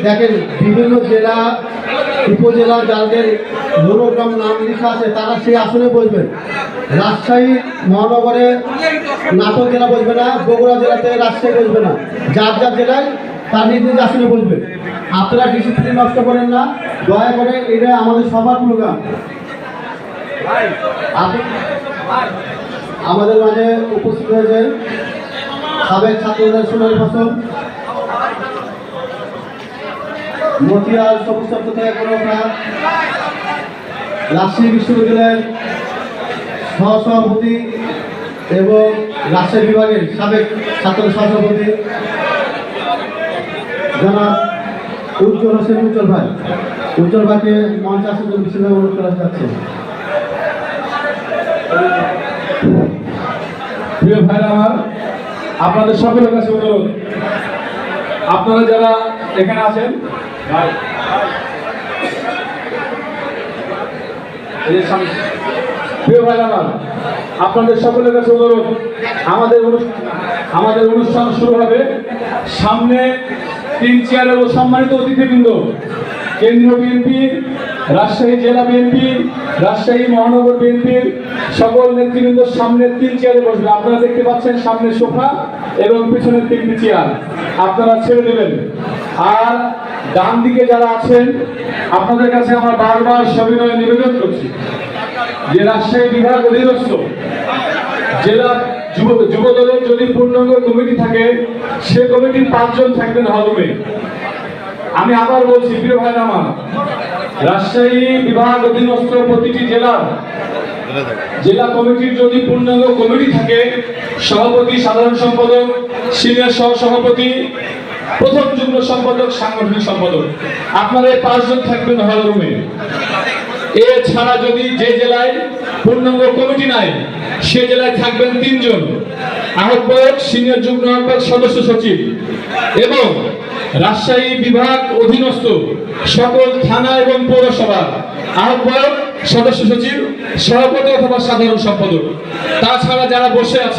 দেখেন বিভিন্ন জেলা উপজেলা যাদের মনোগ্রাম নাম লেখা আছে তারা সেই আসনে বসবেন। রাজশাহী মহানগরে নাটোর জেলা বসবে না, বগুড়া জেলাতে রাজশাহী বসবে না, যার যার জেলায় তার নিজ নিজ আসনে বসবে। আপনারা ডিসিপ্লিন নষ্ট করেন না, দয়া করে। এটা আমাদের সবার প্রোগ্রাম। আমাদের মাঝে উপস্থিত হয়েছে সাবেক ছাত্রদের সোনালী ফসল, মতিয়ার সবুজ চত্বর থেকে রাজশাহী বিশ্ববিদ্যালয়ের সহসভাপতি এবং রাজশাহী বিভাগের সাবেক ছাত্র সহসভাপতি জনাব উজ্জ্বল হোসেন উজ্জ্বল ভাই। উজ্জ্বল ভাইকে মঞ্চ আসার জন্য বিশেষভাবে অনুরোধ করা যাচ্ছে। প্রিয় ভাইরা আমার, আপনাদের সকলের কাছে অনুরোধ, আপনারা যারা এখানে আছেন প্রিয় ভাইরা আমার, আপনাদের সকলের কাছে অনুরোধ, আমাদের অনুষ্ঠান শুরু হবে। সামনে 3 চেয়ারের সম্মানিত অতিথিবৃন্দ, কেন্দ্রীয় বিএনপি, রাজশাহী জেলা বিএনপি, রাজশাহী মহানগর বিএনপির সকল নেতৃবৃন্দ সামনে 3 চেয়ারে বসবে। আপনারা দেখতে পাচ্ছেন সামনে সোফা এবং পিছনে 3টি চেয়ার, আপনারা ছেড়ে দেবেন। আর ডান দিকে যারা আছেন, আপনাদের কাছে আমার বারবার সবিনয় নিবেদন করছি যে রাজশাহী বিভাগ অধীনস্থ জেলা যুব দলের যদি পূর্ণাঙ্গ কমিটি থাকে, সে কমিটির 5 জন থাকবেন হলরুমে। আমি আবার বলছি প্রিয় ভাইরা আমার, রাজশাহী বিভাগ অধীনস্থ প্রতিটি জেলা কমিটির যদি পূর্ণাঙ্গ কমিটি থাকে, সভাপতি, সাধারণ সম্পাদক, সিনিয়র সহসভাপতি, প্রথম যুগ্ম সম্পাদক, সাংগঠনিক সম্পাদক, আপনারা 5 জন থাকবেন হলরুমে। এছাড়া যদি যে জেলায় পূর্ণাঙ্গ কমিটি নাই, সে জেলায় থাকবেন 3 জন, আহ্বায়ক, সিনিয়র যুগ্ম আহ্বায়ক, সদস্য সচিব এবং রাজশাহী বিভাগ অধীনস্থ সকল থানা এবং পৌরসভার আহ্বায়ক, সদস্য সচিব, সভাপতি অথবা সাধারণ সম্পাদক। তাছাড়া যারা বসে আছে